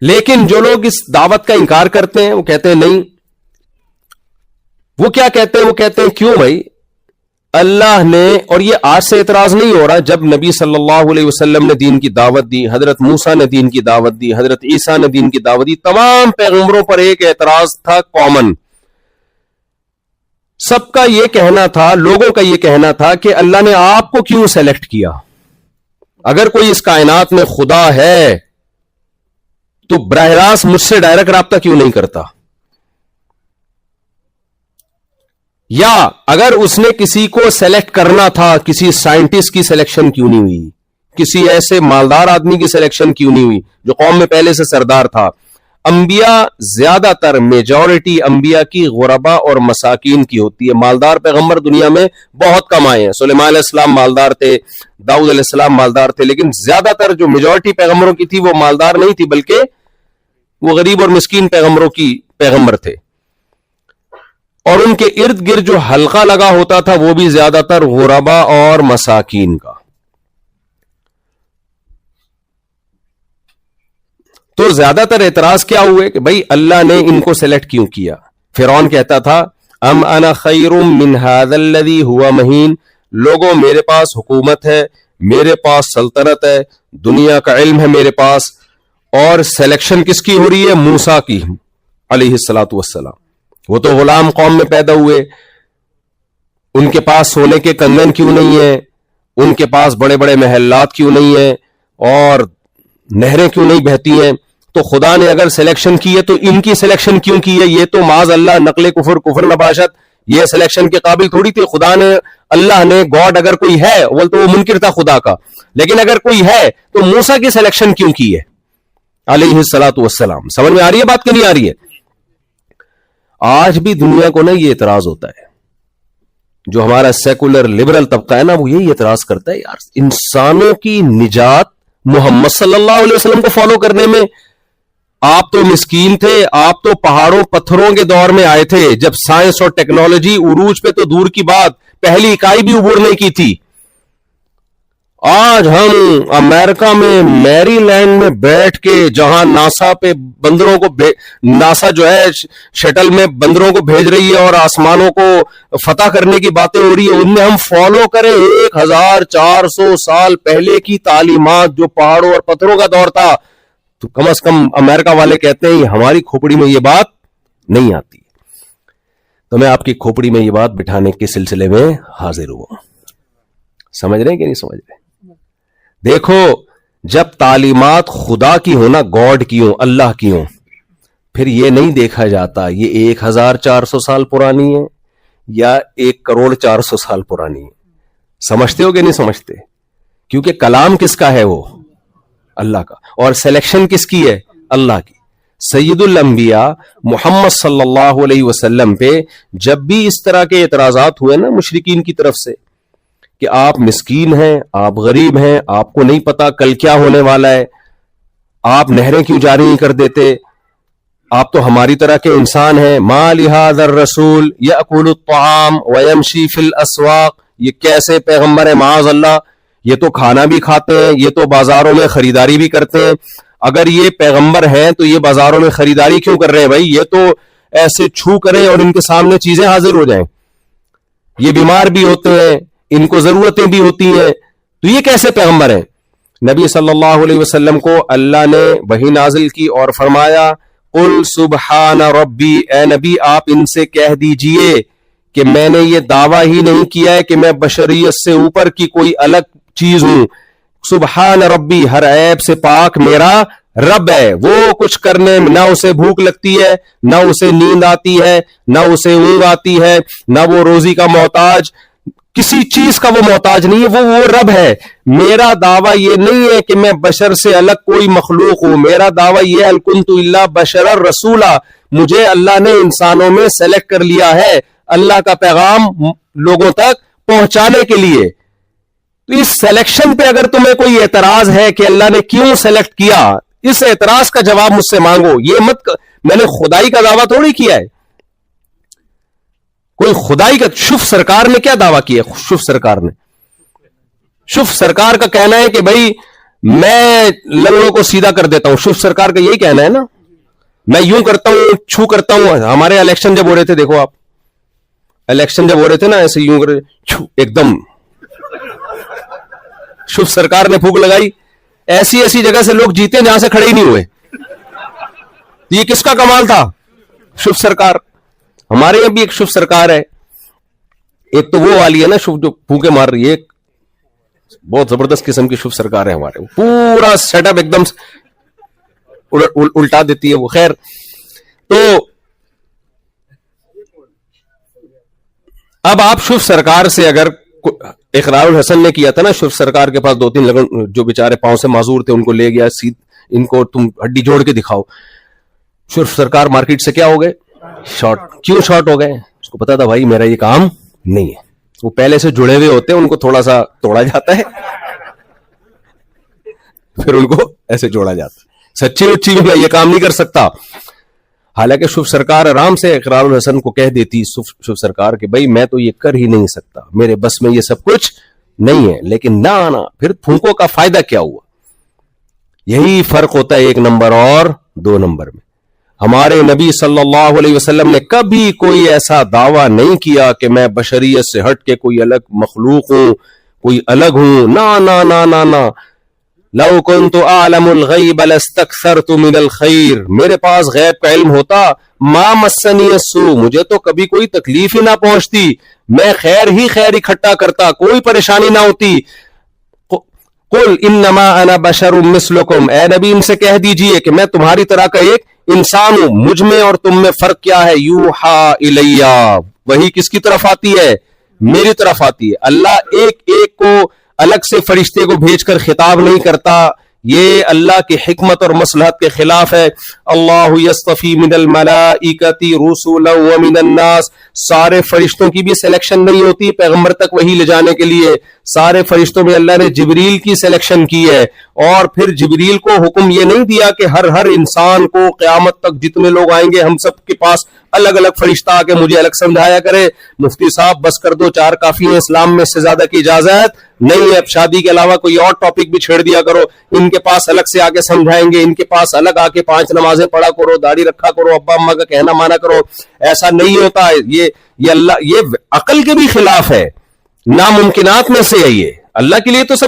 لیکن جو لوگ اس دعوت کا انکار کرتے ہیں وہ کہتے ہیں نہیں. وہ کیا کہتے ہیں؟ وہ کہتے ہیں کیوں بھائی اللہ نے، اور یہ آج سے اعتراض نہیں ہو رہا، جب نبی صلی اللہ علیہ وسلم نے دین کی دعوت دی، حضرت موسیٰ نے دین کی دعوت دی، حضرت عیسیٰ نے دین کی دعوت دی، تمام پیغمبروں پر ایک اعتراض تھا کامن. سب کا یہ کہنا تھا، لوگوں کا یہ کہنا تھا کہ اللہ نے آپ کو کیوں سیلیکٹ کیا؟ اگر کوئی اس کائنات میں خدا ہے تو براہ راست مجھ سے ڈائریکٹ رابطہ کیوں نہیں کرتا؟ یا اگر اس نے کسی کو سلیکٹ کرنا تھا، کسی سائنٹسٹ کی سلیکشن کیوں نہیں ہوئی؟ کسی ایسے مالدار آدمی کی سلیکشن کیوں نہیں ہوئی جو قوم میں پہلے سے سردار تھا؟ انبیاء زیادہ تر میجورٹی انبیاء کی غربا اور مساکین کی ہوتی ہے. مالدار پیغمبر دنیا میں بہت کم آئے ہیں. سلیمان علیہ السلام مالدار تھے، داؤد علیہ السلام مالدار تھے، لیکن زیادہ تر جو میجورٹی پیغمبروں کی تھی وہ مالدار نہیں تھی، بلکہ وہ غریب اور مسکین پیغمبروں کی پیغمبر تھے. اور ان کے ارد گرد جو حلقہ لگا ہوتا تھا وہ بھی زیادہ تر غربا اور مساکین کا. تو زیادہ تر اعتراض کیا ہوئے کہ بھائی اللہ نے ان کو سلیکٹ کیوں کیا؟ فرعون کہتا تھا ام انا خیر من ھذا الذی ھوا مہین، لوگوں میرے پاس حکومت ہے، میرے پاس سلطنت ہے، دنیا کا علم ہے میرے پاس. اور سلیکشن کس کی ہو رہی ہے؟ موسیٰ کی علیہ الصلوۃ والسلام. وہ تو غلام قوم میں پیدا ہوئے، ان کے پاس سونے کے کنگن کیوں نہیں ہیں؟ ان کے پاس بڑے بڑے محلات کیوں نہیں ہیں؟ اور نہریں کیوں نہیں بہتی ہیں؟ تو خدا نے اگر سلیکشن کی ہے تو ان کی سلیکشن کیوں کی ہے؟ یہ تو معاذ اللہ نقل کفر نباشت، یہ سلیکشن کے قابل تھوڑی تھی. خدا نے، اللہ نے، گاڈ اگر کوئی ہے وہ تو وہ منکر تھا خدا کا، لیکن اگر کوئی ہے تو موسیٰ کی سلیکشن کیوں کی ہے علیہ الصلوۃ والسلام؟ سمجھ میں آ رہی ہے بات کہ نہیں آ رہی ہے؟ آج بھی دنیا کو نا یہ اعتراض ہوتا ہے، جو ہمارا سیکولر لبرل طبقہ ہے نا، وہ یہی اعتراض کرتا ہے یار انسانوں کی نجات محمد صلی اللہ علیہ وسلم کو فالو کرنے میں. آپ تو مسکین تھے، آپ تو پہاڑوں پتھروں کے دور میں آئے تھے جب سائنس اور ٹیکنالوجی عروج پہ تو دور کی بات، پہلی اکائی بھی عبور نہیں کی تھی. آج ہم امریکہ میں میری لینڈ میں بیٹھ کے جہاں ناسا پہ بندروں کو ناسا جو ہے شٹل میں بندروں کو بھیج رہی ہے اور آسمانوں کو فتح کرنے کی باتیں ہو رہی ہے، ان میں ہم فالو کریں 1400 سال پہلے کی تعلیمات جو پہاڑوں اور پتھروں کا دور تھا، تو کم از کم امریکہ والے کہتے ہیں ہماری کھوپڑی میں یہ بات نہیں آتی. تو میں آپ کی کھوپڑی میں یہ بات بٹھانے کے سلسلے میں حاضر ہوا. سمجھ رہے ہیں کہ نہیں سمجھ رہے؟ دیکھو جب تعلیمات خدا کی ہو نا، گاڈ کی ہو، اللہ کی ہو، پھر یہ نہیں دیکھا جاتا یہ 1400 سال پرانی ہے یا 1,04,00,000 سال پرانی ہے. سمجھتے ہو کہ نہیں سمجھتے؟ کیونکہ کلام کس کا ہے؟ وہ اللہ کا. اور سلیکشن کس کی ہے؟ اللہ کی. سید الانبیاء محمد صلی اللہ علیہ وسلم پہ جب بھی اس طرح کے اعتراضات ہوئے نا مشرکین کی طرف سے کہ آپ مسکین ہیں، آپ غریب ہیں، آپ کو نہیں پتا کل کیا ہونے والا ہے، آپ نہریں کیوں جاری نہیں کر دیتے، آپ تو ہماری طرح کے انسان ہیں، ما لہذا الرسول یأکل الطعام ویمشی فی الاسواق، یہ کیسے پیغمبر ہے معاذ اللہ، یہ تو کھانا بھی کھاتے ہیں، یہ تو بازاروں میں خریداری بھی کرتے ہیں. اگر یہ پیغمبر ہیں تو یہ بازاروں میں خریداری کیوں کر رہے ہیں بھائی؟ یہ تو ایسے چھو کریں اور ان کے سامنے چیزیں حاضر ہو جائیں. یہ بیمار بھی ہوتے ہیں، ان کو ضرورتیں بھی ہوتی ہیں، تو یہ کیسے پیغمبر ہیں؟ نبی صلی اللہ علیہ وسلم کو اللہ نے وحی نازل کی اور فرمایا قل سبحان ربی، اے نبی آپ ان سے کہہ دیجئے کہ میں نے یہ دعویٰ ہی نہیں کیا ہے کہ میں بشریت سے اوپر کی کوئی الگ چیز ہوں. سبحان ربی، ہر عیب سے پاک میرا رب ہے. وہ کچھ کرنے نہ اسے بھوک لگتی ہے، نہ اسے نیند آتی ہے، نہ اسے اونگ آتی ہے، نہ وہ روزی کا محتاج، کسی چیز کا وہ محتاج نہیں ہے، وہ رب ہے. میرا دعویٰ یہ نہیں ہے کہ میں بشر سے الگ کوئی مخلوق ہوں، میرا دعویٰ یہ هل كنت الا بشرا رسولا، مجھے اللہ نے انسانوں میں سلیکٹ کر لیا ہے اللہ کا پیغام لوگوں تک پہنچانے کے لیے. تو اس سلیکشن پہ اگر تمہیں کوئی اعتراض ہے کہ اللہ نے کیوں سلیکٹ کیا، اس اعتراض کا جواب مجھ سے مانگو. یہ مت، میں نے خدائی کا دعویٰ تھوڑی کیا ہے، کوئی خدائی کا. شف سرکار نے کیا دعویٰ کیا ہے؟ شف سرکار کا کہنا ہے کہ بھائی میں لنگڑوں کو سیدھا کر دیتا ہوں. شوف سرکار کا یہی کہنا ہے نا, میں یوں کرتا ہوں, چھو کرتا ہوں. ہمارے الیکشن جب ہو رہے تھے, دیکھو آپ, الیکشن جب ہو رہے تھے نا, ایسے یوں کر چھو ایک دم. شوف سرکار نے پھونک لگائی, ایسی ایسی جگہ سے لوگ جیتے جہاں سے کھڑے ہی نہیں ہوئے. یہ کس کا کمال تھا؟ شوف سرکار. ہمارے یہاں بھی ایک شوف سرکار ہے, ایک تو وہ والی ہے نا شوف جو پھونکے مار رہی ہے, ایک بہت زبردست قسم کی شوف سرکار ہے ہمارے, پورا سیٹ اپ ایک دم الٹا دیتی ہے وہ. خیر, تو اب آپ شوف سرکار سے اگر اقرار الحسن نے کیا تھا نا, شوف سرکار کے پاس 2-3 لگن جو بیچارے پاؤں سے معذور تھے, ان کو لے گیا, ان کو تم ہڈی جوڑ کے دکھاؤ. شوف سرکار مارکیٹ سے کیا ہو گئے؟ شارٹ. کیوں شارٹ ہو گئے؟ اس کو پتا تھا بھائی میرا یہ کام نہیں ہے. وہ پہلے سے جڑے ہوئے ہوتے ہیں, ان کو تھوڑا سا توڑا جاتا ہے, پھر ان کو ایسے جوڑا جاتا ہے. سچی اچھی میں یہ کام نہیں کر سکتا. حالانکہ شوف سرکار آرام سے اقرار الحسن کو کہہ دیتی شوف سرکار کہ بھائی میں تو یہ کر ہی نہیں سکتا, میرے بس میں یہ سب کچھ نہیں ہے. لیکن نہ پھر پھونکوں کا فائدہ کیا ہوا؟ یہی فرق ہوتا ہے 1 نمبر اور 2 نمبر میں. ہمارے نبی صلی اللہ علیہ وسلم نے کبھی کوئی ایسا دعویٰ نہیں کیا کہ میں بشریت سے ہٹ کے کوئی الگ مخلوق ہوں, کوئی الگ ہوں. نا نا نا نا نا. لو كنت اعلم الغیب لاستكثرت من الخیر, میرے پاس غیب کا علم ہوتا, ما مسنی السوء, مجھے تو کبھی کوئی تکلیف ہی نہ پہنچتی, میں خیر ہی خیر اکٹھا کرتا, کوئی پریشانی نہ ہوتی. قل انما انا بشر مثلکم, اے نبی ان سے کہہ دیجئے کہ میں تمہاری طرح کا ایک انسان ہوں, مجھ میں اور تم میں فرق کیا ہے؟ یوحا الیہ, وہی کس کی طرف آتی ہے؟ میری طرف آتی ہے. اللہ ایک ایک کو الگ سے فرشتے کو بھیج کر خطاب نہیں کرتا, یہ اللہ کی حکمت اور مصلحت کے خلاف ہے. اللہ یصطفی من الملائکۃ رسلا ومن الناس, سارے فرشتوں کی بھی سلیکشن نہیں ہوتی پیغمبر تک وحی لے جانے کے لیے. سارے فرشتوں میں اللہ نے جبریل کی سلیکشن کی ہے, اور پھر جبریل کو حکم یہ نہیں دیا کہ ہر انسان کو قیامت تک جتنے لوگ آئیں گے ہم سب کے پاس الگ الگ فرشتہ آ کے مجھے الگ سمجھایا کرے. مفتی صاحب بس کر دو, 4 کافی ہیں, اسلام میں اس سے زیادہ کی اجازت نہیں ہے. اب شادی کے علاوہ کوئی اور ٹاپک بھی چھیڑ دیا کرو, ان کے پاس الگ سے آ کے سمجھائیں گے, ان کے پاس الگ آ کے 5 نمازیں پڑھا کرو, داڑھی رکھا کرو, ابا اماں کا کہنا مانا کرو. ایسا نہیں ہوتا. یہ اللہ, یہ عقل کے بھی خلاف ہے, ناممکنات میں سے ہے. یہ اللہ کے لیے تو سب